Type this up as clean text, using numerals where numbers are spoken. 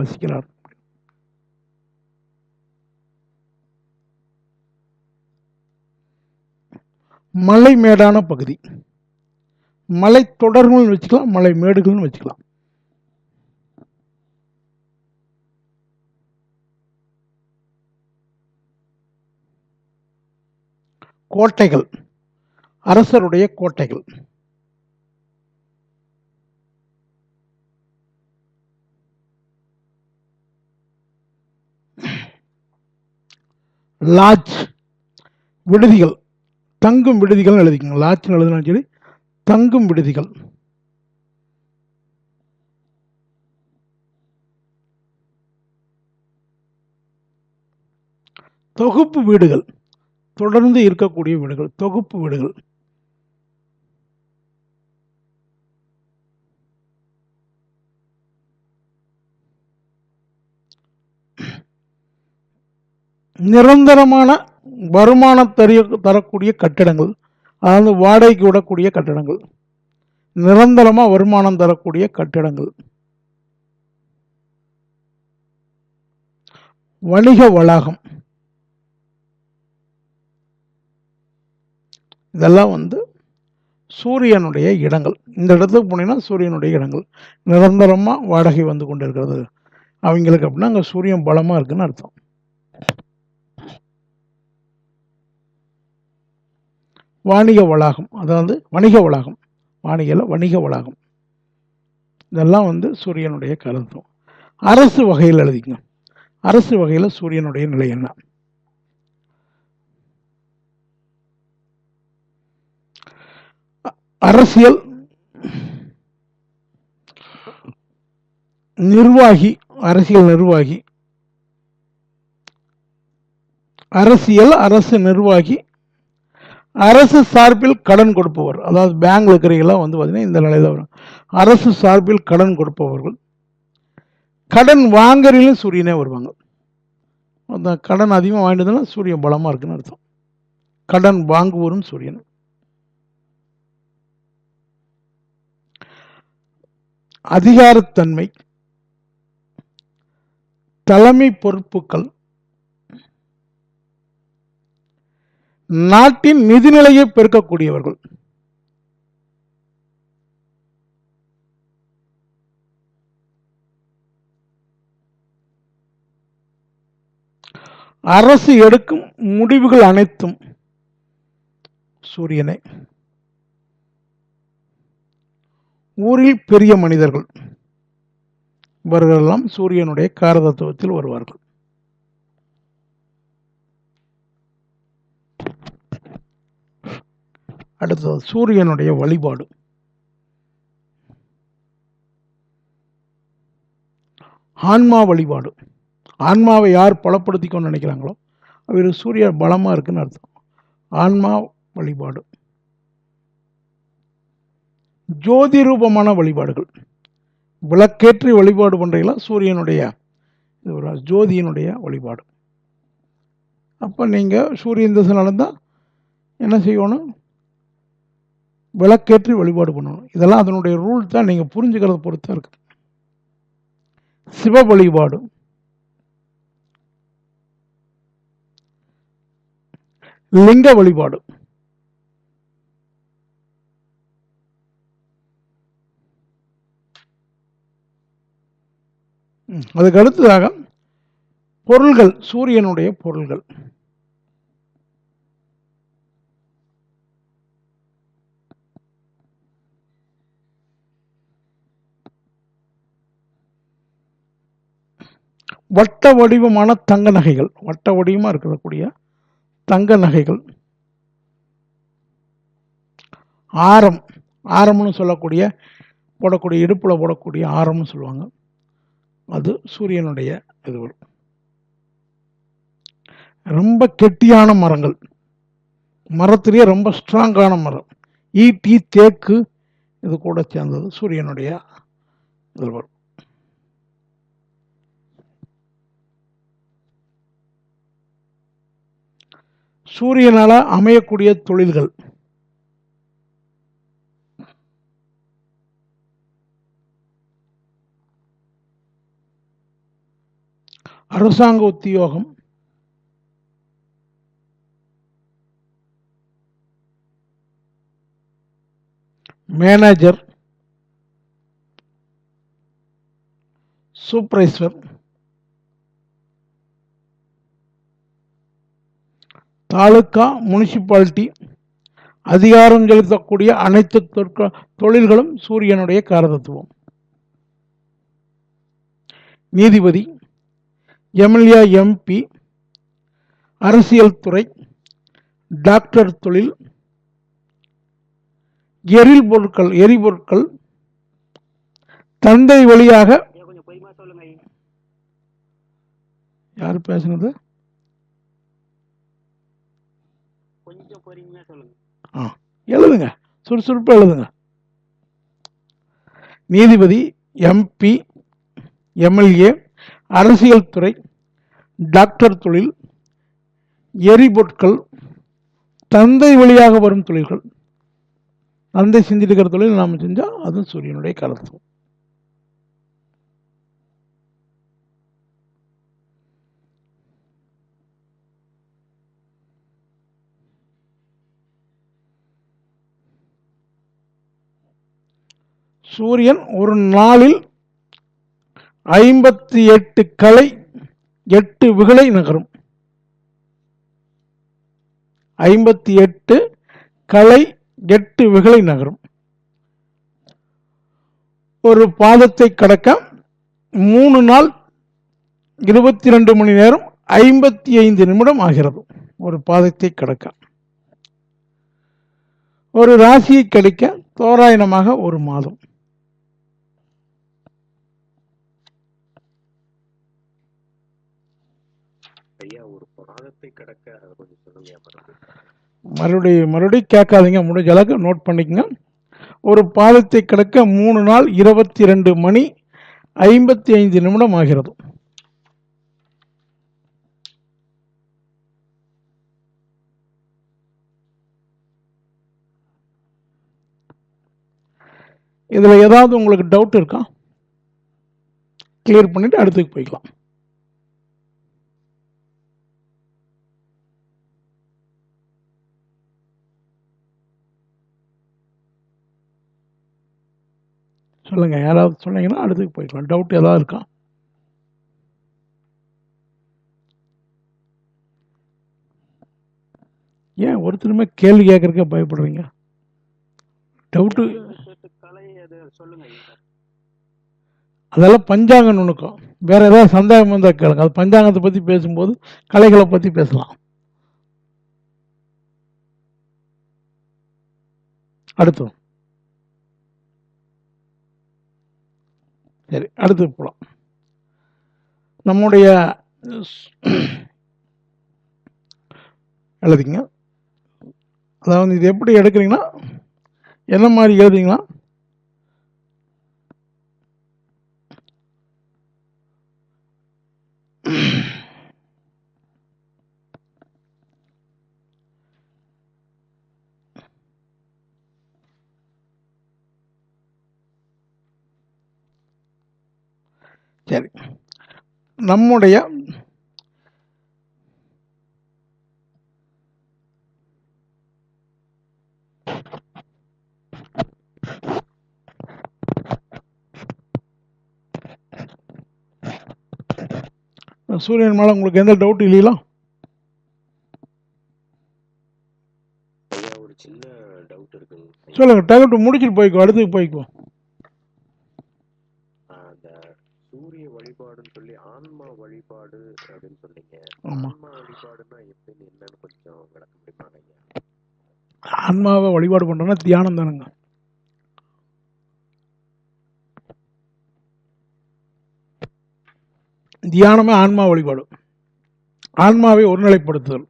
வசிக்கிறார். மலை மேடான பகுதி, மலை தொடர்கள்னு வச்சுக்கலாம், மலை மேடுகள்னு வச்சுக்கலாம். கோட்டைகள், அரசருடைய கோட்டைகள். லாட்ஜ், விடுதிகள், தங்கும் விடுதிகள் எழுதிக்கோங்க. லாட்ஜ் எழுதினாலும் சரி, தங்கும் விடுதிகள். தொகுப்பு வீடுகள், தொடர்ந்து இருக்கக்கூடிய வீடுகள், தொகுப்பு வீடுகள். நிரந்தரமான வருமானம் தரக்கூடிய கட்டிடங்கள், அதாவது வாடகைக்கு விடக்கூடிய கட்டிடங்கள், நிரந்தரமா வருமானம் தரக்கூடிய கட்டிடங்கள். வணிக வளாகம், இதெல்லாம் சூரியனுடைய இடங்கள். இந்த இடத்துக்கு போனீங்கன்னா சூரியனுடைய இடங்கள், நிரந்தரமா வாடகை வந்து கொண்டு இருக்கிறது அவங்களுக்கு. அப்படின்னா அங்கே சூரியன் பலமா இருக்குன்னு அர்த்தம். வாணிக வளாகம், அதாவது வணிக வளாகம், வாணிகல வணிக வளாகம், இதெல்லாம் சூரியனுடைய கருத்து. அரசு வகையில் எழுதிக்கங்க. அரசு வகையில் சூரியனுடைய நிலை என்ன? அரசியல் நிர்வாகி, அரசியல் நிர்வாகி, அரசியல் அரசு நிர்வாகி, அரசு சார்பில் கடன் கொடுப்பவர், அதாவது பேங்க்ல இருக்கிறீங்களா பார்த்தீங்கன்னா இந்த நிலையில வரும். அரசு சார்பில் கடன் கொடுப்பவர்கள். கடன் வாங்குறீங்களும் சூரியனே வருவாங்க. அந்த கடன் அதிகமாக வாங்கிட்டதுன்னா சூரியன் பலமா இருக்குன்னு அர்த்தம். கடன் வாங்குவோரும் சூரியன். அதிகாரத்தன்மை, தலைமை பொறுப்புகள், நாட்டின் நிதிநிலையை பெருக்கக்கூடியவர்கள், அரசு எடுக்கும் முடிவுகள் அனைத்தும் சூரியனை. ஊரில் பெரிய மனிதர்கள், இவர்களெல்லாம் சூரியனுடைய காரதத்துவத்தில் வருவார்கள். அடுத்தது சூரியனுடைய வழிபாடு. ஆன்மா வழிபாடு. ஆன்மாவை யார் பலப்படுத்திக்கொண்டு நினைக்கிறாங்களோ அவர் சூரிய பலமா இருக்குன்னு அர்த்தம். ஆன்மா வழிபாடு. ஜோதி ரூபமான வழிபாடுகள், விளக்கேற்றி வழிபாடு பண்றீங்களா சூரியனுடைய ஜோதியினுடைய வழிபாடு. அப்ப நீங்க சூரியன் திசை நடந்தா என்ன செய்யணும்? விளக்கேற்றி வழிபாடு பண்ணணும். இதெல்லாம் அதனுடைய ரூல் தான், நீங்க புரிஞ்சுக்கிறத பொறுத்தா இருக்கு. சிவ வழிபாடு, லிங்க வழிபாடு, அதுக்கு அடுத்ததாக பொருள்கள், சூரியனுடைய பொருள்கள். வட்ட வடிவமான தங்க நகைகள், வட்ட வடிவமா இருக்கக்கூடிய தங்க நகைகள். ஆரம், ஆரம்னு சொல்லக்கூடிய போடக்கூடிய இடுப்புல போடக்கூடிய ஆரம்னு சொல்லுவாங்க, அது சூரியனுடைய இது வரும். ரொம்ப கெட்டியான மரங்கள், மரத்திலேயே ரொம்ப ஸ்ட்ராங்கான மரம், ஈட்டி, தேக்கு, இது கூட சேர்ந்தது சூரியனுடைய இது வரும். சூரியனால அமையக்கூடிய தொழில்கள். அரசாங்க உத்தியோகம், மேனேஜர், சூப்பர்வைசர், தாலுகா, முனிசிபாலிட்டி, அதிகாரம் செலுத்தக்கூடிய அனைத்து தொழில்களும் சூரியனுடைய காரதத்துவம். நீதிபதி, எம்எல்ஏ, எம்பி, அரசியல் துறை, டாக்டர் தொழில், எரிபொருட்கள், தந்தை வழியாக. யாரு பேசுனது? எழுதுங்க, சுறுசுறுப்பா எழுதுங்க. நீதிபதி, எம்பி, எம்எல்ஏ, அரசியல் துறை, டாக்டர் தொழில், எரிபொருட்கள், தந்தை வழியாக வரும் தொழில்கள். தந்தை செஞ்சிருக்கிற தொழில் நாம் செஞ்சா அது சூரியனுடைய கருத்து. சூரியன் ஒரு நாளில் 58 கலை 8 விகளை நகரும். 58 கலை 8 விகளை நகரும். ஒரு பாதத்தை கடக்க 3 நாள் 22 மணி நேரம் 55 நிமிடம் ஆகிறது. ஒரு பாதத்தை கடக்க. ஒரு ராசியை கிடைக்க தோராயமாக ஒரு மாதம். மறுபடியும் கேட்காதீங்க, முடிஞ்ச அளவுக்கு நோட் பண்ணிக்கங்க. ஒரு பாதத்தை கடக்க 3 நாள் 22 மணி 55 நிமிடம் ஆகிறது. இதுல ஏதாவது உங்களுக்கு டவுட் இருக்கா? கிளியர் பண்ணிட்டு அடுத்துக்கு போய்க்கலாம். சொல்லுங்க, யாராவது சொன்னீங்கன்னா அடுத்துக்கு போய்க்கலாம். டவுட் ஏதாவது இருக்கா? ஏன் ஒருத்தருமே கேள்வி கேட்கறதுக்கே பயப்படுறீங்க? டவுட்டு அதெல்லாம் பஞ்சாங்க நுணுக்கம். வேற ஏதாவது சந்தேகம் வந்தால் கேளுங்க. அது பஞ்சாங்கத்தை பற்றி பேசும்போது கலைகளை பற்றி பேசலாம். அடுத்து சரி, அடுத்து போகலாம். நம்முடைய எழுதிங்க. அதாவது இது எப்படி எடுக்கிறீங்கன்னா, என்ன மாதிரி எழுதிங்களா? சரி, நம்முடைய சூரியன் மேல உங்களுக்கு எந்த டவுட் இல்லையா? ஒரு சின்ன டவுட் இருக்கு. சொல்லுங்க, டவுட் முடிச்சிட்டு போய்க்கோ, அடுத்துக்கு போய்க்கோ. அந்த சூரிய வழிபாடுன்னு சொல்லி ஆன்மா வழிபாடு அப்படின்னு சொன்னீங்க. ஆமா, ஆன்மா வழிபாடுன்னா எப்படின்னு என்னன்னு கொஞ்சம் விளக்க முடியுமாங்க? ஆன்மாவை வழிபாடு பண்றோம்னா தியானம் தானுங்க. தியானமே ஆன்மா வழிபாடு. ஆன்மாவை ஒருநிலைப்படுத்துதல்.